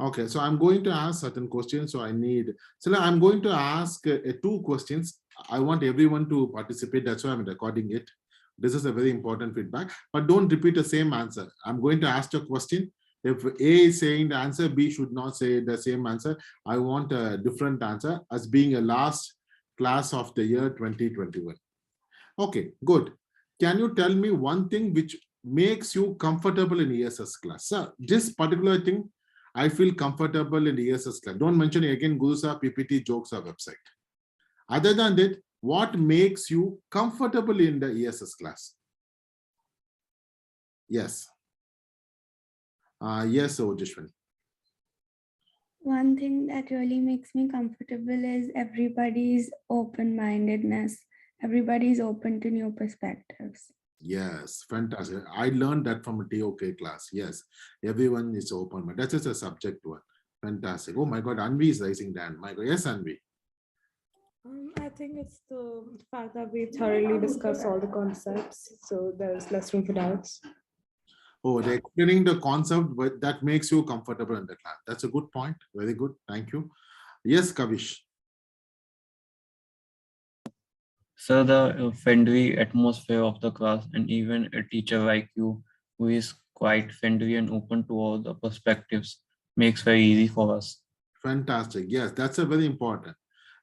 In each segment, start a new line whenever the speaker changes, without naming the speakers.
Okay, so I'm going to ask certain questions. So I'm going to ask two questions. I want everyone to participate. That's why I'm recording it. This is a very important feedback, but don't repeat the same answer. I'm going to ask a question. If A is saying the answer, B should not say the same answer. I want a different answer as being a last class of the year 2021. Okay, good. Can you tell me one thing which makes you comfortable in ESS class? Sir, this particular thing, I feel comfortable in ESS class. Don't mention again Gurusa, PPT, jokes or website. Other than that, what makes you comfortable in the ESS class? Yes. Yes, Ojeshwani.
One thing that really makes me comfortable is everybody's open-mindedness. Everybody's open to new perspectives.
Yes, fantastic. I learned that from a TOK class. Yes, everyone is open. That is a subject one. Fantastic. Oh my God, Anvi is raising hand. My God, yes, Anvi.
I think it's the fact that we thoroughly discuss all the concepts, so there's less room for doubts.
Oh, they're explaining the concept, but that makes you comfortable in the class. That's a good point. Very good. Thank you. Yes, Kavish.
So the friendly atmosphere of the class, and even a teacher like you who is quite friendly and open to all the perspectives, makes very easy for us.
Fantastic. Yes, that's a very important,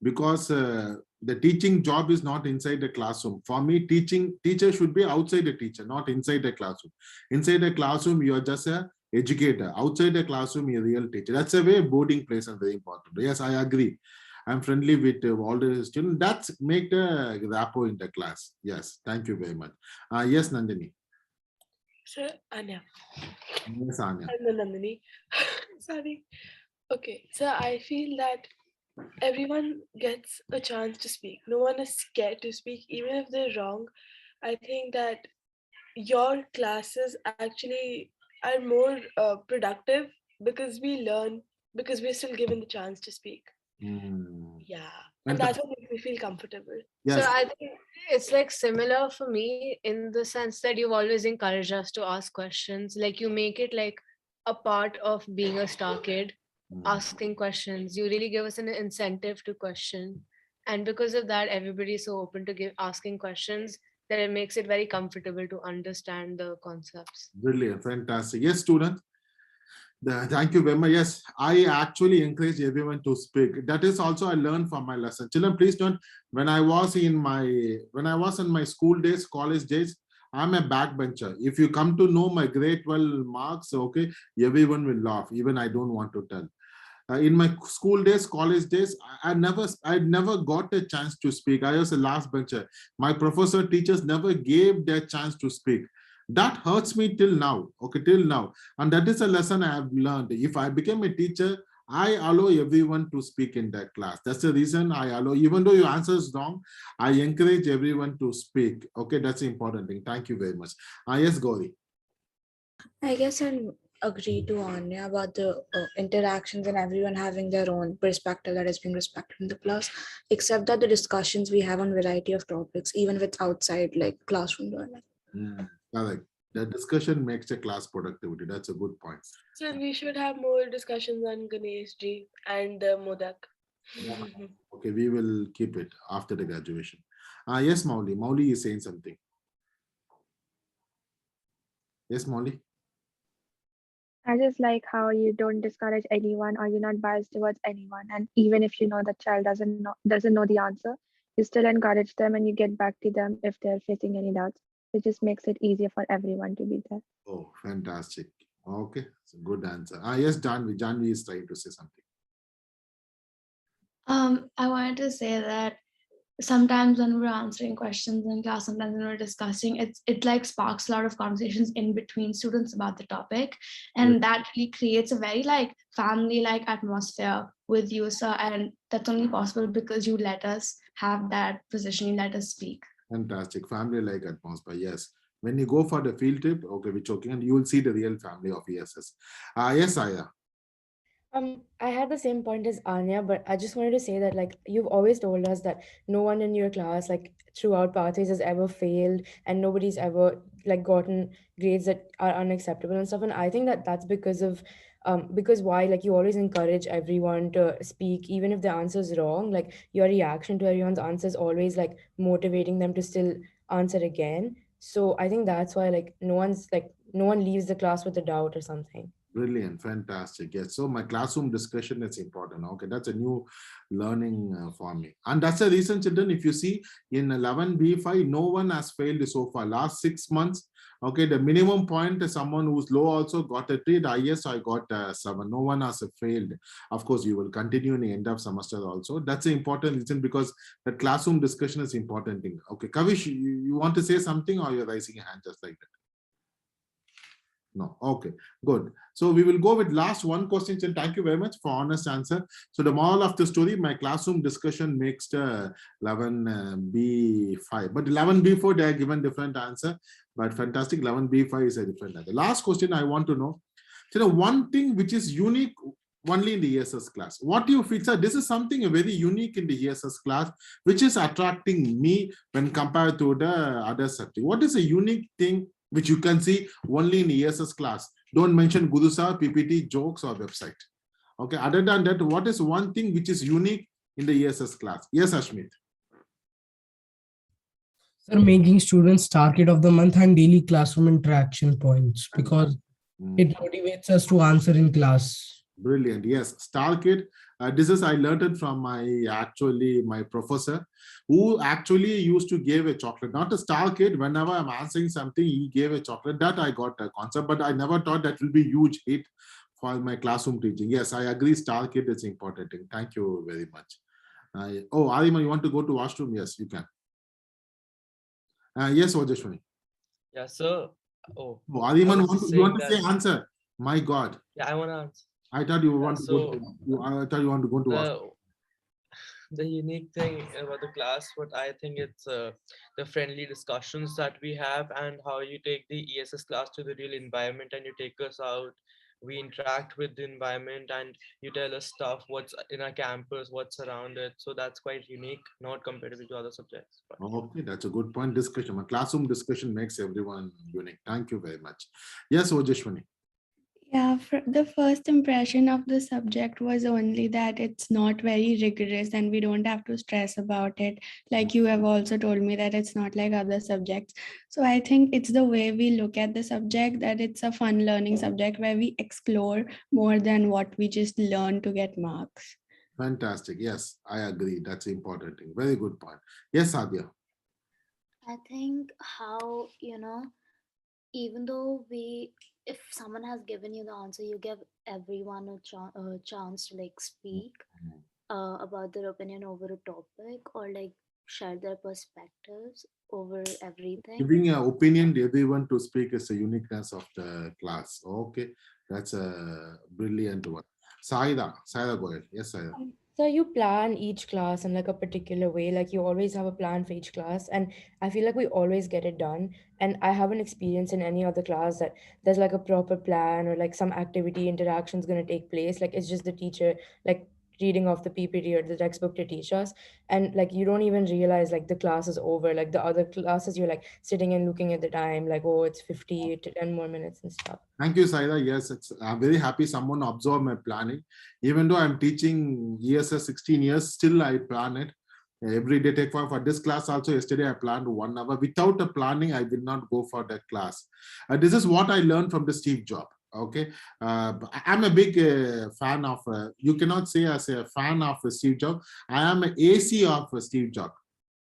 because the teaching job is not inside the classroom. For me, teacher should be outside the teacher, not inside the classroom. Inside the classroom, you are just a educator. Outside the classroom, you're a real teacher. That's a way boarding place and very important. Yes, I agree. I'm friendly with all the students. That's make the rapport in the class. Yes, thank you very much. Yes, Nandini.
Sir, Anya.
Yes, Anya.
I'm the Nandini. Sorry. Okay, so I feel that everyone gets a chance to speak. No one is scared to speak, even if they're wrong. I think that your classes actually are more productive because we learn, because we're still given the chance to speak. Yeah, and that's what makes me feel comfortable.
Yes.
So I think it's like similar for me in the sense that you've always encouraged us to ask questions. Like you make it like a part of being a star kid, asking questions. You really give us an incentive to question. And because of that, everybody's so open to asking questions that it makes it very comfortable to understand the concepts.
Brilliant, fantastic. Yes, students. Thank you very much. Yes, I actually encourage everyone to speak. That is also I learned from my lesson. Children, please don't. When I was in my school days, college days, I'm a backbencher. If you come to know my grade 12 marks, okay, everyone will laugh. Even I don't want to tell. In my school days, college days, I never got a chance to speak. I was a last bencher. My professor, teachers never gave their chance to speak. That hurts me till now. Okay, till now, and that is a lesson I have learned. If I became a teacher, I allow everyone to speak in that class. That's the reason I allow. Even though your answer is wrong, I encourage everyone to speak. Okay, that's the important thing. Thank you very much. Yes, Gauri.
I guess I agree to Anya about the interactions and everyone having their own perspective that is being respected in the class, except that the discussions we have on variety of topics, even with outside like classroom learning.
Correct. The discussion makes a class productivity. That's a good point.
So we should have more discussions on Ganesh ji and Modak.
Okay, we will keep it after the graduation. Yes, Mauli. Mauli is saying something. Yes, Mauli.
I just like how you don't discourage anyone or you're not biased towards anyone. And even if you know the child doesn't know the answer, you still encourage them and you get back to them if they're facing any doubts. It just makes it easier for everyone to be there.
Oh, fantastic. Okay, it's a good answer. Yes, Janvi. Janvi is trying to say something.
I wanted to say that sometimes when we're answering questions in class, sometimes when we're discussing, it like sparks a lot of conversations in between students about the topic, and that really creates a very like family-like atmosphere with you, sir. And that's only possible because you let us have that position, you let us speak.
Fantastic, family-like atmosphere. Yes, when you go for the field trip, okay, which okay, and you will see the real family of ESS. Yes, Aya.
I had the same point as Anya, but I just wanted to say that like you've always told us that no one in your class like throughout pathways has ever failed and nobody's ever like gotten grades that are unacceptable and stuff. And I think that that's because of because why like you always encourage everyone to speak even if the answer is wrong. Like your reaction to everyone's answer is always like motivating them to still answer again. So I think that's why like no one leaves the class with a doubt or something.
Brilliant, fantastic. Yes, so my classroom discussion is important. Okay, that's a new learning for me. And that's the reason, children, if you see in 11B5, no one has failed so far. Last 6 months, okay, the minimum point, someone who's low also got a 3, the highest I got 7. No one has failed. Of course, you will continue in the end of semester also. That's an important reason because the classroom discussion is important thing. Okay, Kavish, you want to say something or you're raising a hand just like that? No. Okay, good. So we will go with last one question. And thank you very much for honest answer. So the moral of the story, my classroom discussion makes the 11B5, but 11B4 they are given different answer. But fantastic, 11B5 is a different answer. Last question I want to know. So one thing which is unique only in the ESS class. What do you feel, sir? This is something very unique in the ESS class, which is attracting me when compared to the other subject. What is a unique thing which you can see only in ESS class? Don't mention Gurusa, PPT, jokes, or website. Okay, other than that, what is one thing which is unique in the ESS class? Yes, Ashmit.
Sir, making students target of the month and daily classroom interaction points because it motivates us to answer in class.
Brilliant. Yes, Star Kid. This is I learned it from my professor, who actually used to give a chocolate. Not a Star Kid. Whenever I'm answering something, he gave a chocolate. That I got a concept, but I never thought that will be huge hit for my classroom teaching. Yes, I agree. Star Kid is important thing. Thank you very much. Oh, Arima, you want to go to washroom? Yes, you can. Yes, Ojeshwani.
Yeah. So,
Ariman, you want to say answer? My God.
Yeah, I want to answer.
I thought you want to go. I thought you want to go to
the unique thing about the class, what I think it's the friendly discussions that we have and how you take the ESS class to the real environment and you take us out. We interact with the environment and you tell us stuff, what's in our campus, what's around it. So that's quite unique, not comparative to other subjects.
Okay, that's a good point. Discussion. A classroom discussion makes everyone unique. Thank you very much. Yes, Ojeshwani.
Yeah, the first impression of the subject was only that it's not very rigorous and we don't have to stress about it. Like you have also told me that it's not like other subjects. So I think it's the way we look at the subject, that it's a fun learning subject where we explore more than what we just learn to get marks.
Fantastic. Yes, I agree. That's important thing. Very good point. Yes, Adya.
I think how, even though if someone has given you the answer, you give everyone a chance to like speak about their opinion over a topic or like share their perspectives over everything.
Giving an opinion to everyone to speak is the uniqueness of the class. Okay, that's a brilliant one. Saida, go ahead. Yes, Saida.
So you plan each class in like a particular way, like you always have a plan for each class, and I feel like we always get it done. And I haven't experienced in any other class that there's like a proper plan or like some activity interaction is going to take place. Like it's just the teacher like reading off the PPT or the textbook to teach us, and like you don't even realize like the class is over. Like the other classes, you're like sitting and looking at the time, like oh it's 50 to 10 more minutes and stuff.
Thank you, Saida. Yes, I'm very happy someone observed my planning. Even though I'm teaching ESS 16 years, still I plan it. Every day take for this class also. Yesterday I planned 1 hour. Without a planning, I will not go for that class. This is what I learned from the Steve Jobs. Okay, I'm a big fan of, you cannot say as a fan of Steve Jobs. I am an AC of Steve Jobs.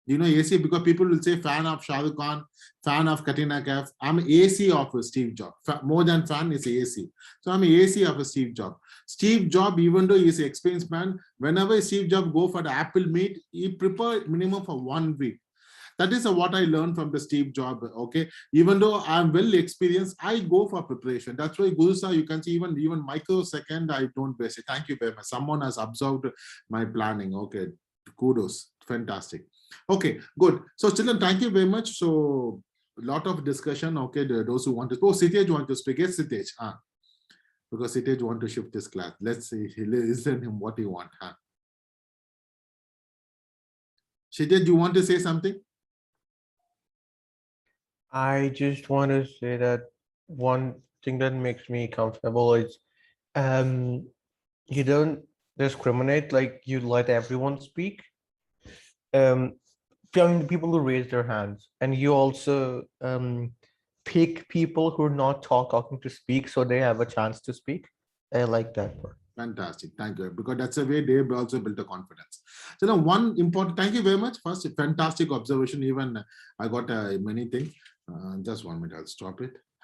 You know AC because people will say fan of Shah Rukh Khan, fan of Katrina Kaif. I'm AC of Steve Jobs. More than fan is AC. So I'm AC of Steve Jobs. Steve Jobs, even though he's an experienced man, whenever Steve Jobs go for the Apple meet, he prepare minimum for 1 week. That is what I learned from the Steve Jobs. Okay, even though I'm well experienced, I go for preparation. That's why Gurusa, you can see even microsecond, I don't waste it. Thank you very much. Someone has observed my planning. Okay, kudos, fantastic. Okay, good. So children, thank you very much. So a lot of discussion. Okay, those who want to, oh, Sitej want to speak. Yes, Sitej. because Sitej want to shift his class. Let's see, listen him what he want. Huh? Sitej, you want to say something?
I just want to say that one thing that makes me comfortable is you don't discriminate, like you let everyone speak. Telling people to raise their hands, and you also pick people who are not talking to speak, so they have a chance to speak. I like that part.
Fantastic, thank you. Because that's a way they also built a confidence. So now one important, thank you very much. First, fantastic observation. Even I got many things. Just 1 minute, I'll stop it.